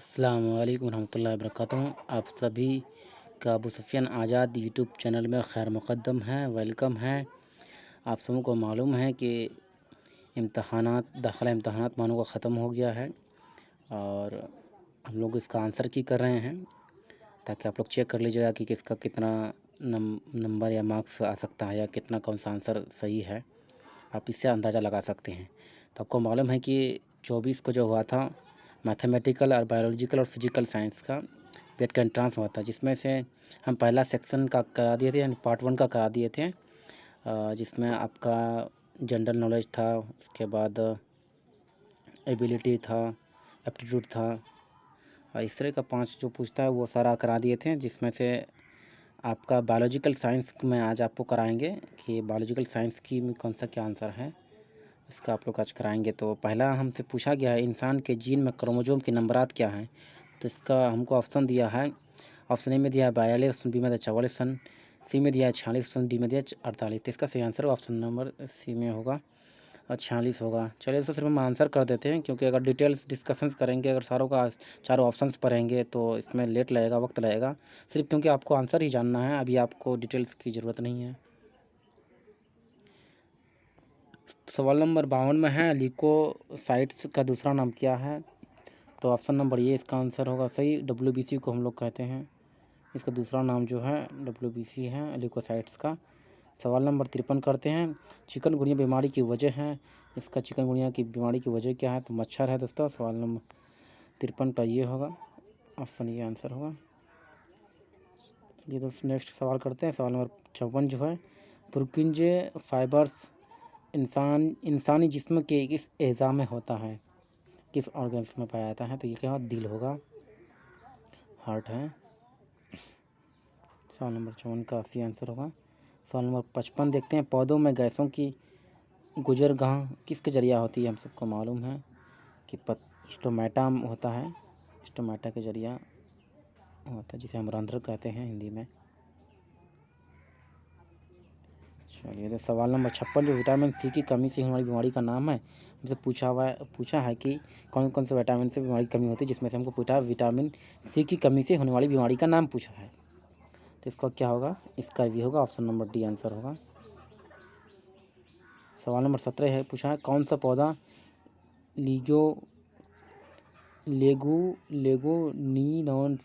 अस्सलाम वालेकुम रहमतुल्लाहि वबरकातुहू। आप सभी का अबू सुफ़ियान आज़ाद यूट्यूब चैनल में खैर मुक़द्दम है, वेलकम है। आप सबों को मालूम है कि दाखिला इम्तहानात मानो का ख़त्म हो गया है और हम लोग इसका आंसर की कर रहे हैं ताकि आप लोग चेक कर लीजिएगा कि किसका कितना नंबर या मार्क्स आ सकता है या कितना कौन सा आंसर सही है। आप इससे अंदाज़ा लगा सकते हैं। तो आपको मालूम है कि 24 को जो हुआ था मैथमेटिकल और बायोलॉजिकल और फिजिकल साइंस का पेट का एंट्रांस हुआ था, जिसमें से हम पहला सेक्शन का करा दिए थे, यानी पार्ट 1 का करा दिए थे, जिसमें आपका जनरल नॉलेज था, उसके बाद एबिलिटी था, एप्टीट्यूड था और इस तरह का 5 जो पूछता है वो सारा करा दिए थे। जिसमें से आपका बायोलॉजिकल साइंस में आज आपको कराएंगे कि बायोलॉजिकल साइंस की में कौन सा क्या आंसर है, इसका आप लोग आज कराएंगे। तो पहला हमसे पूछा गया है इंसान के जीन में क्रोमोसोम के नंबरात क्या हैं। तो इसका हमको ऑप्शन दिया है, ऑप्शन ए में दिया है 42, ऑप्शन बी में दिया 44, ऑप्शन सी में दिया है 46, ऑप्शन डी में दिया है 48। तो इसका सही आंसर ऑप्शन नंबर सी में होगा और 46 होगा। चलिए तो सिर्फ हम आंसर कर देते हैं, क्योंकि अगर डिटेल्स डिस्कशंस करेंगे, अगर चारों ऑप्शंस पढ़ेंगे तो इसमें लेट लगेगा, वक्त लगेगा। सिर्फ क्योंकि आपको आंसर ही जानना है, अभी आपको डिटेल्स की ज़रूरत नहीं है। सवाल नंबर 52 में है ल्यूकोसाइट्स का दूसरा नाम क्या है। तो ऑप्शन नंबर ए इसका आंसर होगा सही। WBC को हम लोग कहते हैं, इसका दूसरा नाम जो है WBC है, ल्यूकोसाइट्स का। सवाल नंबर 53 करते हैं। चिकनगुनिया बीमारी की वजह है, इसका चिकनगुनिया की बीमारी की वजह क्या है। तो मच्छर है दोस्तों। सवाल नंबर 53 का ये होगा, ऑप्शन ये आंसर होगा। ये दोस्तों नेक्स्ट सवाल करते हैं। सवाल नंबर 54 जो है, पुरकिंजे फाइबर्स इंसानी जिस्म के किस एज़ा में होता है, किस ऑर्गन्स में पाया जाता है। तो ये क्या होगा, दिल होगा, हार्ट है। सवाल नंबर 54 का सी आंसर होगा। सवाल नंबर 55 देखते हैं। पौधों में गैसों की गुजरगाह किसके जरिया होती है। हम सबको मालूम है कि स्टोमेटा होता है, स्टोमेटा के जरिया होता है, जिसे हम रंध्र कहते हैं हिंदी में। चलिए तो सवाल नंबर 56 जो विटामिन सी की कमी से होने वाली बीमारी का नाम है, हमसे पूछा है कि कौन कौन से विटामिन से बीमारी की कमी होती है, जिसमें से हमको पूछा है विटामिन सी की कमी से होने वाली बीमारी का नाम पूछा है। तो इसका क्या होगा, इसका भी होगा, ऑप्शन नंबर डी आंसर होगा। सवाल नंबर 17 है, पूछा है कौन सा पौधा लेगुमिनोस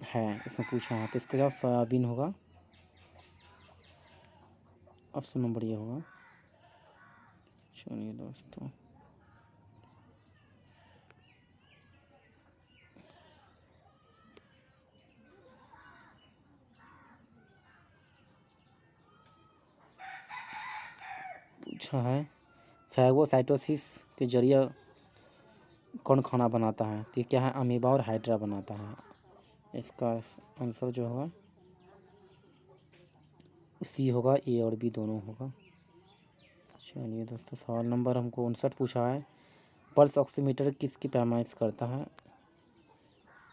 है, इसमें पूछा है। तो इसका क्या सोयाबीन होगा, ऑप्शन नंबर ये होगा। चलिए दोस्तों पूछा है फैगोसाइटोसिस के जरिए कौन खाना बनाता है। तो ये क्या है, अमीबा और हाइड्रा बनाता है। इसका आंसर जो होगा सी होगा, ए और बी दोनों होगा। चलिए दोस्तों सवाल नंबर हमको 59 पूछा है, पल्स ऑक्सीमीटर किसकी पैमाइश करता है।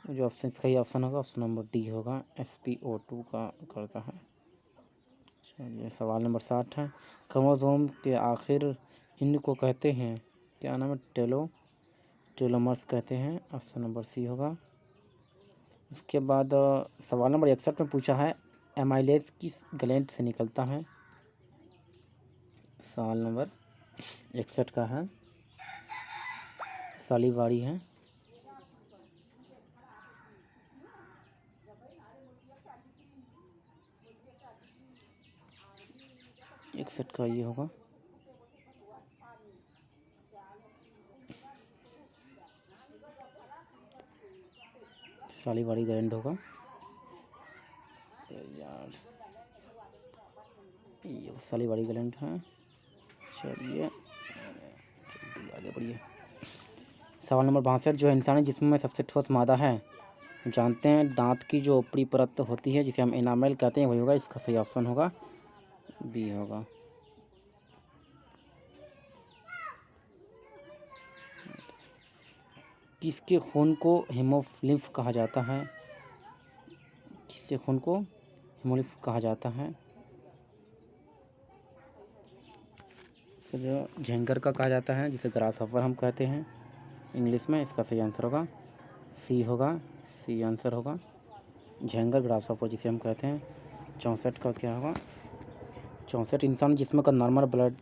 जो ऑप्शन इसका ही ऑप्शन होगा, ऑप्शन नंबर डी होगा, SpO2 का करता है। चलिए सवाल नंबर 60 है, क्रोमोसोम के आखिर हिंद को कहते हैं, क्या नाम है, टेलोमर्स कहते हैं, ऑप्शन नंबर सी होगा। उसके बाद सवाल नंबर 61 में पूछा है एमाइलेज किस ग्लैंड से निकलता है। सवाल नंबर 61 का है, सालीवारी है। इकसठ का ये होगा, सालीवारी ग्लैंड होगा। यार ये सालीवारी ग्लैंड है। चलिए आगे बढ़िए। सवाल नंबर 62 जो है, इंसानी जिस्म में सबसे ठोस मादा है, जानते हैं दांत की जो ऊपरी परत होती है जिसे हम एनामेल कहते हैं, वही होगा। इसका सही ऑप्शन होगा बी होगा। किसके खून को हीमोग्लोबिन कहा जाता है, किसके खून को हीमोग्लोबिन कहा जाता है। तो जो झेंगर का कहा जाता है, जिसे ग्रास हॉपर हम कहते हैं, इंग्लिश में। इसका सही आंसर होगा सी होगा, सी आंसर होगा। झेंगर ग्रासहॉपर जिसे हम कहते हैं। 64 का क्या होगा? 64 इंसान जिस्म का नॉर्मल ब्लड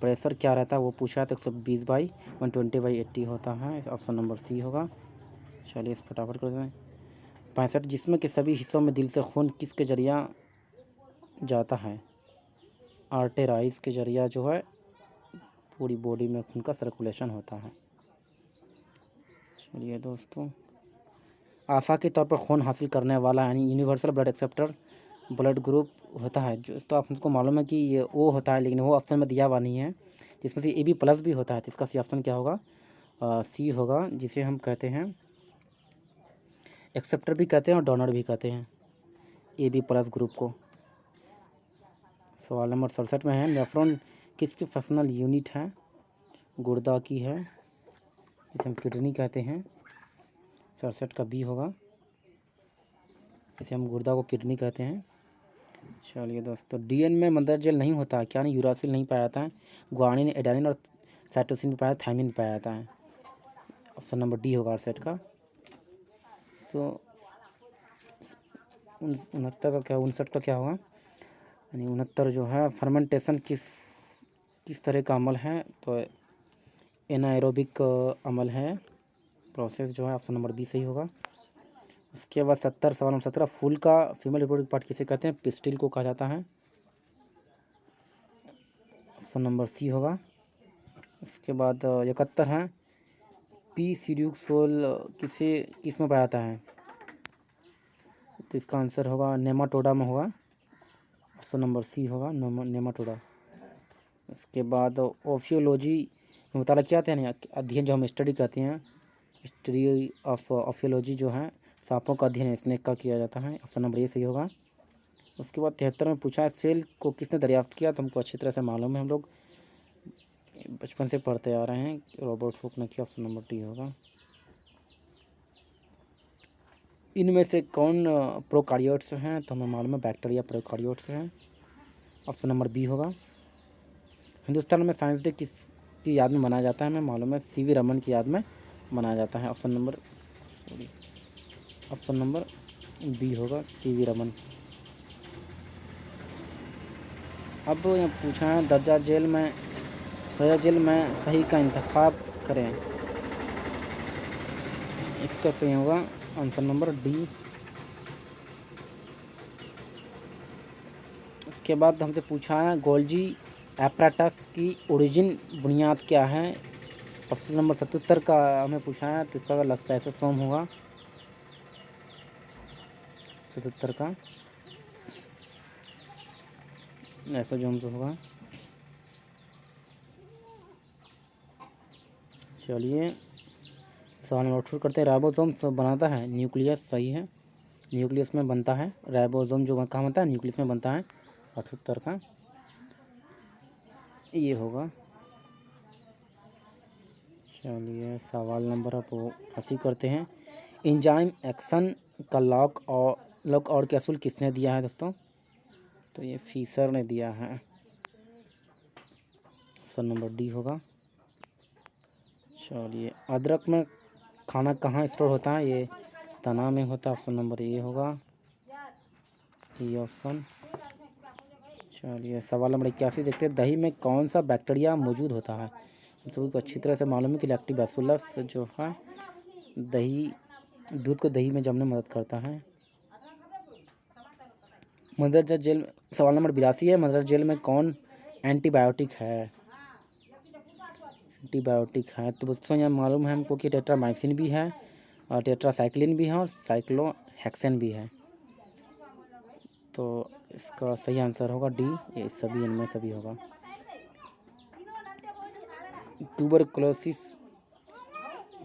प्रेशर क्या रहता है वो पूछा है, तो 120/120/80 होता है। ऑप्शन नंबर सी होगा। चलिए इस फटाफट कर दें। 65 जिस्म के सभी हिस्सों में दिल से खून किसके जरिया जाता है? आर्टेराइज के जरिया जो है पूरी बॉडी में खून का सर्कुलेशन होता है। चलिए दोस्तों, आशा के तौर पर खून हासिल करने वाला यानी universal blood acceptor blood group होता है जो, तो आपको मालूम है कि ये ओ होता है, लेकिन वो ऑप्शन में दिया हुआ नहीं है, जिसमें से AB+ भी होता है। तो इसका सी ऑप्शन क्या होगा? सी होगा, जिसे हम कहते हैं एक्सेप्टर भी कहते हैं और डोनर भी कहते हैं AB+ ग्रुप को। सवाल नंबर 67 में है, नेफ्रॉन किसकी फंक्शनल यूनिट है? गुर्दा की है, जिसे हम किडनी कहते हैं। 67 का बी होगा, इसे हम गुर्दा को किडनी कहते हैं। चलिए दोस्तों, डीएन में मदर जेल नहीं होता है क्या? नहीं, यूरासिल नहीं पाया जाता है। ग्वानिन, एडेनिन और साइटोसिन में पाया, थायमिन पाया जाता है। ऑप्शन नंबर डी होगा 68 का। तो 69 का क्या, 59 का क्या होगा? यानी 69 जो है, फर्मेंटेशन किस तरह का अमल है? तो एनाएरोबिक अमल है, प्रोसेस जो है। ऑप्शन नंबर बी सही होगा। उसके बाद 70, सवाल नंबर 17, फूल का फीमेल रिप्रोडक्टिव पार्ट किसे कहते हैं? पिस्टिल को कहा जाता है। ऑप्शन नंबर सी होगा। उसके बाद 71 है, पी सीड्यूक्सोल किस में पाया जाता है? तो इसका आंसर होगा नेमाटोडा में होगा। ऑप्शन नंबर सी होगा, नेमाटोडा। उसके बाद ओफियोलॉजी में बताया क्या था, यानी अध्ययन जो हम स्टडी कहते हैं, स्टडी ऑफ ओफियोलॉजी जो है सांपों का अध्ययन स्नेक का किया जाता है। ऑप्शन नंबर ए सही होगा। उसके बाद 73 में पूछा है, सेल को किसने दरियाफ्त किया? तो हमको अच्छी तरह से मालूम है, हम लोग बचपन से पढ़ते आ रहे हैं, रॉबर्ट हुक ने किया। ऑप्शन नंबर डी होगा। इनमें से कौन प्रोकार्योट्स हैं? तो हमें मालूम है बैक्टीरिया प्रोकार्योट्स हैं। ऑप्शन नंबर बी होगा। हिंदुस्तान में साइंस डे किस की याद में मनाया जाता है? हमें मालूम है सीवी रमन की याद में मनाया जाता है। ऑप्शन नंबर बी होगा, सीवी रमन। अब यहाँ पूछा है, दर्जा जेल में सही का इंतखाब करें। इसका सही होगा आंसर नंबर डी। उसके बाद हमसे पूछा है, गोल्जी एपरेटस की ओरिजिन बुनियाद क्या है? ऑप्शन नंबर 77 का हमें पूछा है, तो इसका लाइसोसोम होगा। 77 का लाइसोसोम तो होगा। चलिए सवाल नंबर 8 करते हैं, राइबोसोम बनाता है न्यूक्लियस, सही है, न्यूक्लियस में बनता है। राइबोसोम जो कहाँ बनता है? न्यूक्लियस में बनता है। 78 का ये होगा। चलिए सवाल नंबर अब 80 करते हैं, एंजाइम एक्शन का लॉक और के असूल किसने दिया है दोस्तों? तो ये फीसर ने दिया है। ऑप्शन नंबर डी होगा। चलिए, अदरक में खाना कहाँ स्टोर होता है? ये तना में होता है। ऑप्शन नंबर ए होगा, ये ऑप्शन। चलिए सवाल नंबर 81 देखते हैं, दही में कौन सा बैक्टीरिया मौजूद होता है? हम सभी को अच्छी तरह से मालूम है कि लैक्टोबैसिलस जो है दूध को दही में जमने में मदद करता है। मदरजा जेल, सवाल नंबर 82 है, मदरजा जेल में कौन एंटीबायोटिक है? तो दोस्तों यहाँ मालूम है हमको कि टेट्रामाइसिन भी है और टेट्रासाइक्लिन भी है और साइक्लोहेक्सेन भी है। तो इसका सही आंसर होगा डी, ये सभी इनमें सभी होगा। ट्यूबरकुलोसिस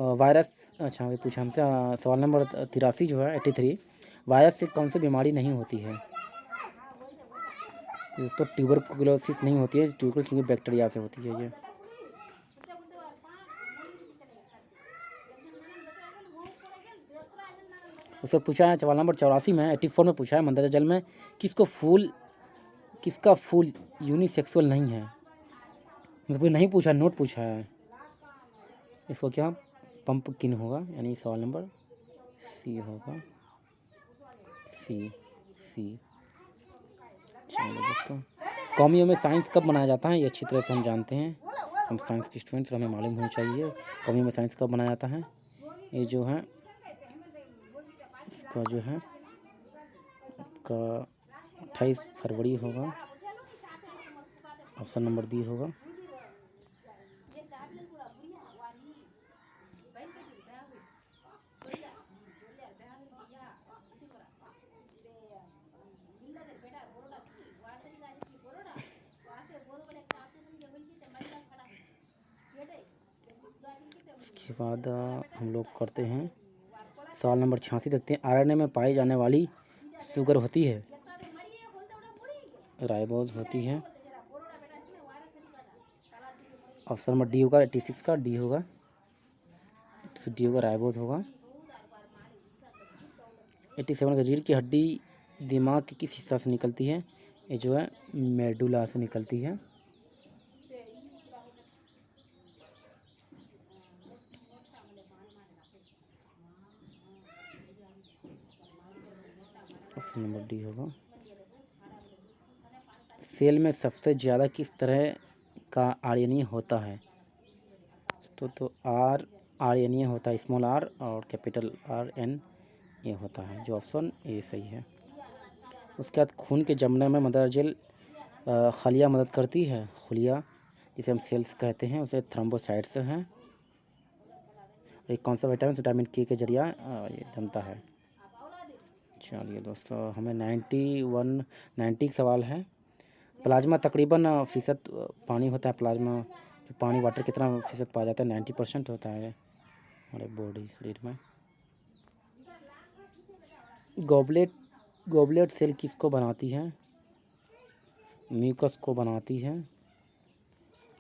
वायरस, अच्छा ये पूछा हमसे, सवाल नंबर 83 जो है 83, वायरस से कौन सी बीमारी नहीं होती है? इसको ट्यूबरकुलोसिस नहीं होती है, ट्यूबरकुलोसिस बैक्टीरिया से होती है ये। उससे पूछा है सवाल नंबर 84 में 84 में पूछा है, मंदरजा जल में किसका फूल यूनिसेक्सुअल नहीं है? मतलब नहीं पूछा, नोट पूछा है। इसको क्या पंपकिन होगा, यानी सवाल नंबर सी होगा, सी सी। चलिए दोस्तों, कौमियों में साइंस कब मनाया जाता है, ये अच्छी तरह से हम जानते हैं, हम साइंस के स्टूडेंट्स, हमें मालूम होना चाहिए कौमियों में साइंस कब मनाया जाता है। ये जो है इसका जो है का 28 फरवरी होगा, ऑप्शन नंबर बी होगा। इसके बाद हम लोग करते हैं सवाल नंबर 86, देखते हैं आरएनए में पाई जाने वाली शुगर होती है, राइबोज होती है। ऑप्शन नंबर डी होगा, 86 का डी होगा, डी होगा, राइबोज होगा। 87 का रीढ़ की हड्डी दिमाग के किस हिस्सा से निकलती है, ये जो है मेडुला से निकलती है। ऑप्शन नंबर डी होगा। सेल में सबसे ज़्यादा किस तरह का आर्यनीय होता है, तो आर्यनीय होता है, स्मॉल आर और कैपिटल आर एन ये होता है, जो ऑप्शन ए सही है। उसके बाद खून के जमने में मदरजल खलिया मदद करती है, खुलिया जिसे हम सेल्स कहते हैं, उसे थ्रोम्बोसाइट्स हैं। ये कौन सा विटामिन के के जरिया ये जमता है। चलिए दोस्तों, हमें 90 सवाल है। प्लाज्मा तकरीबन फ़ीसद पानी होता है, प्लाज्मा जो पानी वाटर कितना फ़ीसद पाया जाता है, 90% होता है हमारे बॉडी शरीर में। गॉबलेट सेल किसको बनाती है, म्यूकस को बनाती है,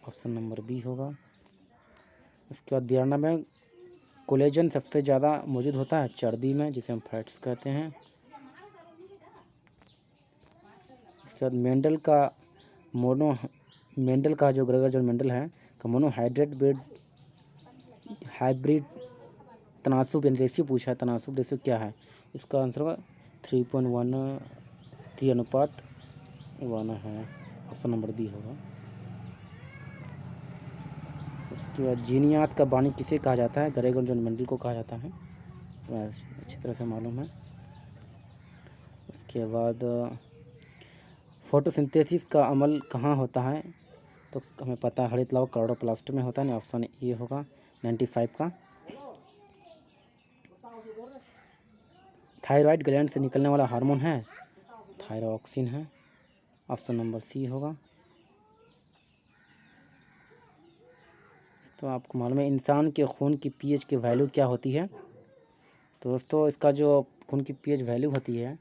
ऑप्शन नंबर बी होगा। उसके बाद बियरना में कोलेजन सबसे ज़्यादा मौजूद होता है चर्बी में, जिसे हम फैट्स कहते हैं। उसके बाद मेंडल का जो ग्रेगर जॉन मेंडल है का हाइब्रिड तनासुब रेशियो पूछा है, तनासुब रेशियो क्या है, इसका आंसर होगा 3:1 है, ऑप्शन नंबर बी होगा। उसके बाद जीनियात का बानी किसे कहा जाता है, ग्रेगर जॉन मेंडल को कहा जाता है, अच्छी तरह से मालूम है। उसके बाद फोटोसिंथेसिस का अमल कहाँ होता है, तो हमें पता है हरित लवण क्लोरोप्लास्ट में होता है ना, ऑप्शन ए होगा 95 का। थायराइड ग्लैंड से निकलने वाला हार्मोन है, थायरोक्सिन है, ऑप्शन नंबर सी होगा। तो आपको मालूम है इंसान के खून की पीएच की वैल्यू क्या होती है, तो दोस्तों इसका जो खून की पीएच वैल्यू होती है,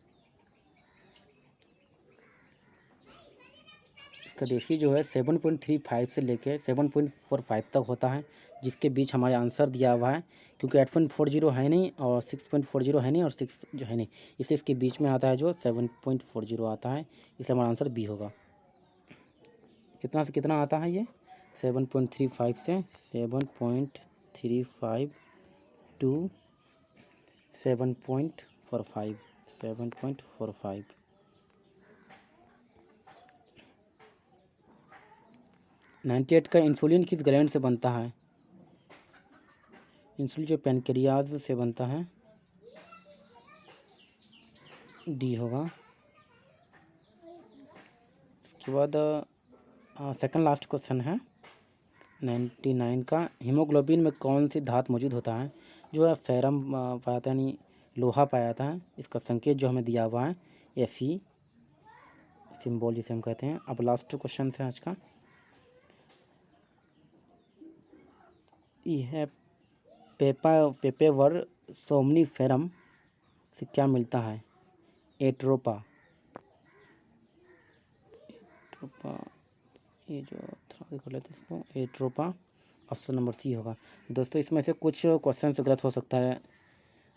इसका रेशियो जो है 7.35 से लेकर 7.45 तक होता है, जिसके बीच हमारे आंसर दिया हुआ है, क्योंकि 8.40 है नहीं और 6.40 है नहीं और 6 जो है नहीं, इसलिए इसके बीच में आता है जो 7.40 आता है, इसलिए हमारा आंसर बी होगा। कितना से कितना आता है ये, 7.35 से 7.35 टू 7.45। 98 का इंसुलिन किस ग्लैंड से बनता है, इंसुलिन जो पैनक्रियाज से बनता है, डी होगा। उसके बाद सेकंड लास्ट क्वेश्चन है 99 का, हीमोग्लोबिन में कौन सी धातु मौजूद होता है, जो है फेरम पाया जाता है, यानी लोहा पाया जाता है, इसका संकेत जो हमें दिया हुआ है Fe सिंबल जिसे हम कहते हैं। अब लास्ट क्वेश्चन है आज का, यह पेपेवर सोमनीफेरम से क्या मिलता है, एट्रोपा, ये जो कर लेते हैं इसको, एट्रोपा, ऑप्शन नंबर सी होगा। दोस्तों इसमें से कुछ क्वेश्चन गलत हो सकता है,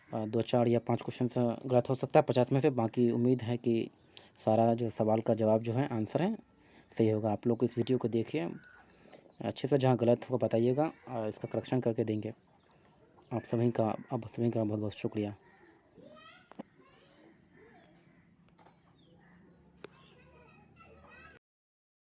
2 4 या 5 क्वेश्चन गलत हो सकता है 50 में से, बाकी उम्मीद है कि सारा जो सवाल का जवाब जो है आंसर है सही होगा। आप लोग इस वीडियो को देखिए अच्छे से, जहाँ गलत होगा बताइएगा, इसका करेक्शन करके देंगे। आप सभी का बहुत बहुत शुक्रिया।